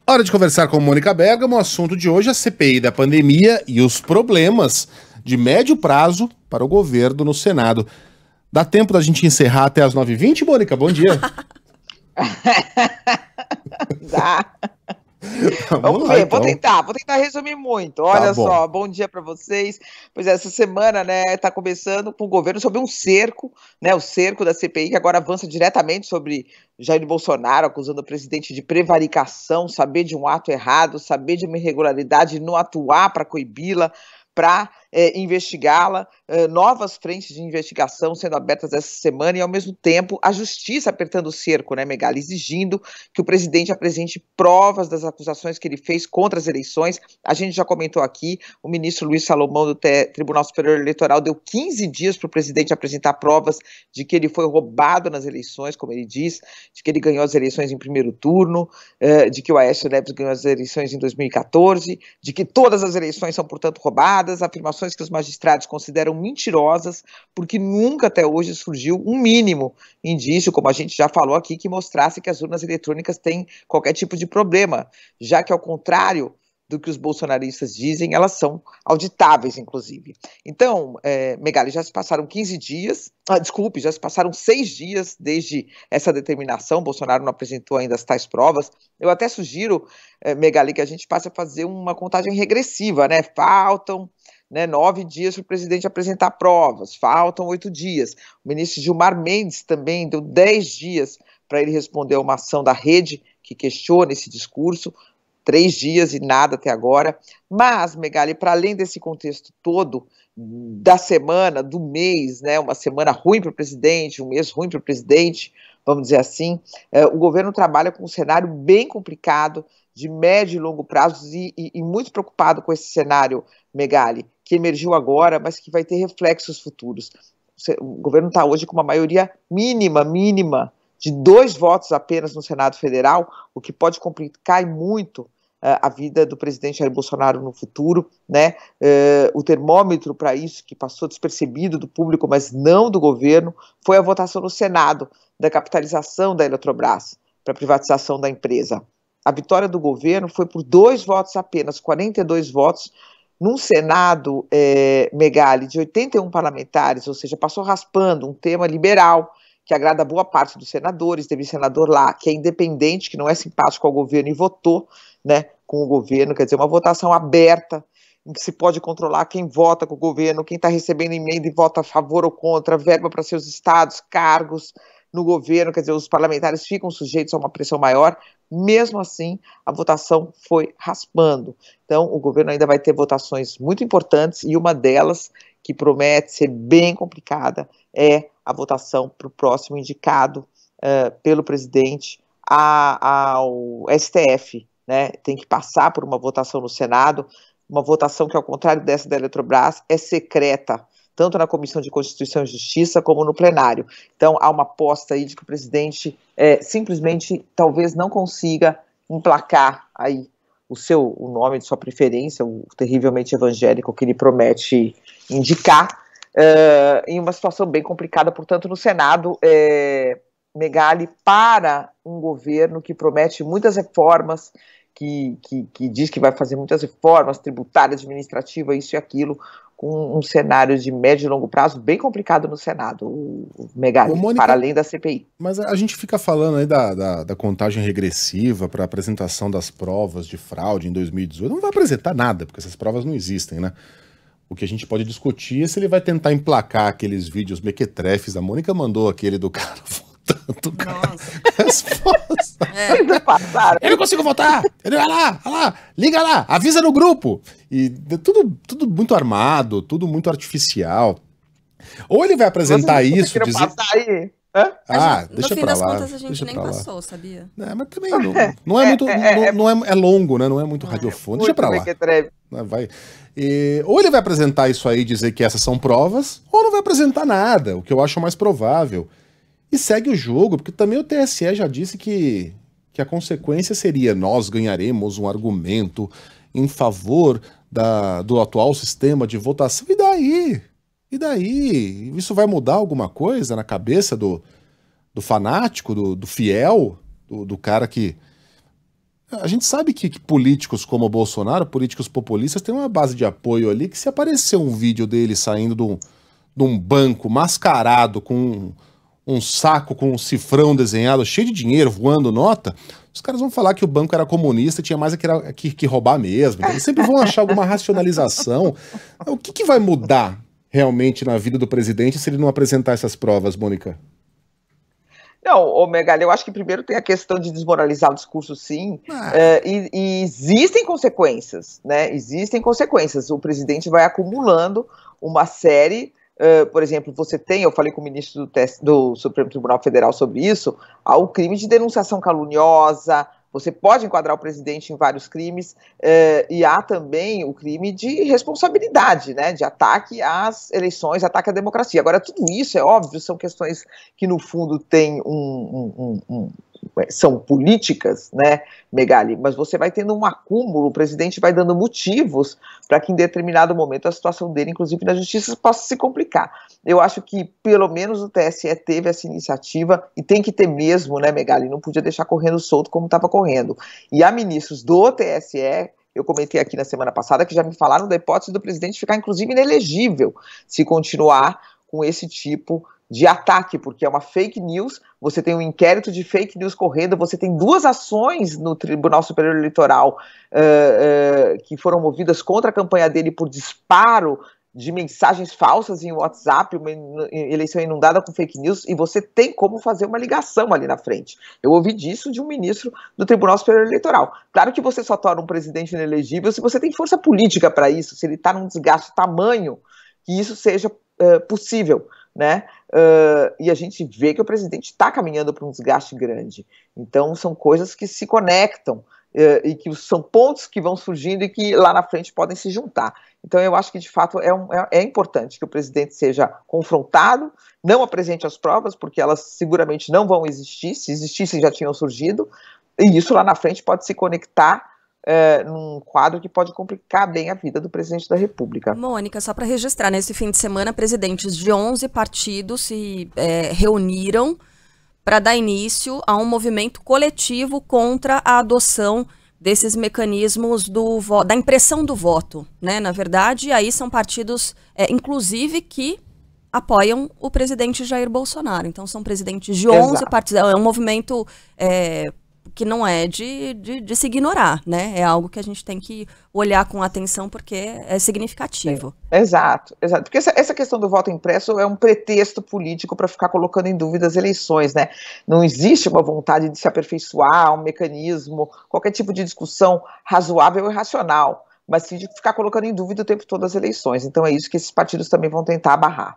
Hora de conversar com Mônica Bergamo. O assunto de hoje é a CPI da pandemia e os problemas de médio prazo para o governo no Senado. Dá tempo da gente encerrar até as 9h20, Mônica? Bom dia. Dá. Vamos lá, então. Vou tentar resumir muito. Olha só, bom dia para vocês. Pois é, essa semana, né, tá começando com o governo sobre um cerco, né, o cerco da CPI, que agora avança diretamente sobre Jair Bolsonaro, acusando o presidente de prevaricação, saber de um ato errado, saber de uma irregularidade e não atuar para coibi-la, para investigá-la, novas frentes de investigação sendo abertas essa semana e, ao mesmo tempo, a justiça apertando o cerco, né, Megali, exigindo que o presidente apresente provas das acusações que ele fez contra as eleições. A gente já comentou aqui, o ministro Luiz Salomão do Tribunal Superior Eleitoral deu 15 dias para o presidente apresentar provas de que ele foi roubado nas eleições, como ele diz, de que ele ganhou as eleições em primeiro turno, de que o Aécio Neves ganhou as eleições em 2014, de que todas as eleições são, portanto, roubadas, afirmações que os magistrados consideram mentirosas, porque nunca até hoje surgiu um mínimo indício, como a gente já falou aqui, que mostrasse que as urnas eletrônicas têm qualquer tipo de problema, já que, ao contrário do que os bolsonaristas dizem, elas são auditáveis, inclusive. Então, Megali, já se passaram 15 dias, já se passaram 6 dias desde essa determinação, Bolsonaro não apresentou ainda as tais provas. Eu até sugiro, Megali, que a gente passe a fazer uma contagem regressiva, né? Faltam 9 dias para o presidente apresentar provas, faltam 8 dias. O ministro Gilmar Mendes também deu 10 dias para ele responder a uma ação da Rede que questiona esse discurso, 3 dias e nada até agora. Mas, Megali, para além desse contexto todo, da semana, do mês, né, uma semana ruim para o presidente, um mês ruim para o presidente, vamos dizer assim, o governo trabalha com um cenário bem complicado, de médio e longo prazo, e muito preocupado com esse cenário, Megali, que emergiu agora, mas que vai ter reflexos futuros. O governo está hoje com uma maioria mínima, de 2 votos apenas no Senado Federal, o que pode complicar muito a vida do presidente Jair Bolsonaro no futuro, né? O termômetro para isso, que passou despercebido do público, mas não do governo, foi a votação no Senado da capitalização da Eletrobras para a privatização da empresa. A vitória do governo foi por 2 votos apenas, 42 votos, num Senado, Megali, de 81 parlamentares, ou seja, passou raspando um tema liberal, que agrada boa parte dos senadores. Teve senador lá que é independente, que não é simpático ao governo e votou, né, com o governo, quer dizer, uma votação aberta, em que se pode controlar quem vota com o governo, quem está recebendo emenda e vota a favor ou contra, verba para seus estados, cargos no governo, quer dizer, os parlamentares ficam sujeitos a uma pressão maior. Mesmo assim, a votação foi raspando. Então, o governo ainda vai ter votações muito importantes, e uma delas, que promete ser bem complicada, é a votação para o próximo indicado pelo presidente ao STF, né? Tem que passar por uma votação no Senado, uma votação que, ao contrário dessa da Eletrobras, é secreta, tanto na Comissão de Constituição e Justiça como no plenário. Então, há uma aposta aí de que o presidente simplesmente talvez não consiga emplacar aí o nome de sua preferência, o terrivelmente evangélico que ele promete indicar, em uma situação bem complicada, portanto, no Senado, Megali, para um governo que promete muitas reformas, que diz que vai fazer muitas reformas tributárias, administrativas, isso e aquilo, com um cenário de médio e longo prazo bem complicado no Senado, Megali, Mônica, para além da CPI. Mas a gente fica falando aí da contagem regressiva para a apresentação das provas de fraude em 2018. Não vai apresentar nada, porque essas provas não existem, né? O que a gente pode discutir é se ele vai tentar emplacar aqueles vídeos mequetrefes. A Mônica mandou aquele do cara votando. Resposta. Eu não consigo votar. Olha lá, liga lá, avisa no grupo. E tudo muito armado, tudo muito artificial. Ou ele vai apresentar isso, dizer... Deixa no fim das contas a gente nem passou, sabia? Mas também não é muito, é longo, né? Não é muito radiofônico. Deixa pra lá. Vai. Ou ele vai apresentar isso aí e dizer que essas são provas, ou não vai apresentar nada, o que eu acho mais provável. E segue o jogo, porque também o TSE já disse que a consequência seria: nós ganharemos um argumento em favor do atual sistema de votação. E daí? E daí? Isso vai mudar alguma coisa na cabeça do fanático, do fiel, do cara que A gente sabe que políticos como o Bolsonaro, políticos populistas, têm uma base de apoio ali que se aparecer um vídeo dele saindo de um banco mascarado com um saco com um cifrão desenhado, cheio de dinheiro, voando nota, os caras vão falar que o banco era comunista e tinha mais que roubar mesmo. Então, eles sempre vão achar alguma racionalização. O que vai mudar realmente na vida do presidente se ele não apresentar essas provas, Mônica? Não, Megali, eu acho que primeiro tem a questão de desmoralizar o discurso, sim, e existem consequências, né? Existem consequências. O presidente vai acumulando uma série, por exemplo, eu falei com o ministro do Supremo Tribunal Federal sobre isso, há o crime de denunciação caluniosa. Você pode enquadrar o presidente em vários crimes, e há também o crime de responsabilidade, né, de ataque às eleições, ataque à democracia. Agora, tudo isso, é óbvio, são questões que, no fundo, têm são políticas, né, Megali, mas você vai tendo um acúmulo, o presidente vai dando motivos para que em determinado momento a situação dele, inclusive na justiça, possa se complicar. Eu acho que pelo menos o TSE teve essa iniciativa e tem que ter mesmo, né, Megali, não podia deixar correndo solto como estava correndo. E há ministros do TSE, eu comentei aqui na semana passada, que já me falaram da hipótese do presidente ficar inclusive inelegível se continuar com esse tipo de ataque, porque é uma fake news, você tem um inquérito de fake news correndo, você tem 2 ações no Tribunal Superior Eleitoral que foram movidas contra a campanha dele por disparo de mensagens falsas em WhatsApp, uma eleição inundada com fake news, e você tem como fazer uma ligação ali na frente. Eu ouvi disso de um ministro do Tribunal Superior Eleitoral. Claro que você só torna um presidente inelegível se você tem força política para isso, se ele está num desgaste tamanho que isso seja possível, né? E a gente vê que o presidente está caminhando para um desgaste grande. Então, são coisas que se conectam e que são pontos que vão surgindo e que lá na frente podem se juntar. Então, eu acho que, de fato, é importante que o presidente seja confrontado, não apresente as provas, porque elas seguramente não vão existir, se existissem já tinham surgido, e isso lá na frente pode se conectar num quadro que pode complicar bem a vida do presidente da República. Mônica, só para registrar, nesse fim de semana, presidentes de 11 partidos se reuniram para dar início a um movimento coletivo contra a adoção desses mecanismos da impressão do voto, né? Na verdade, aí são partidos, inclusive, que apoiam o presidente Jair Bolsonaro. Então, são presidentes de 11 partidos. É um movimento que não é de se ignorar, né? É algo que a gente tem que olhar com atenção porque é significativo. Exato. Porque essa questão do voto impresso é um pretexto político para ficar colocando em dúvida as eleições, né? Não existe uma vontade de se aperfeiçoar um mecanismo, qualquer tipo de discussão razoável e racional, mas sim de ficar colocando em dúvida o tempo todo as eleições. Então é isso que esses partidos também vão tentar barrar.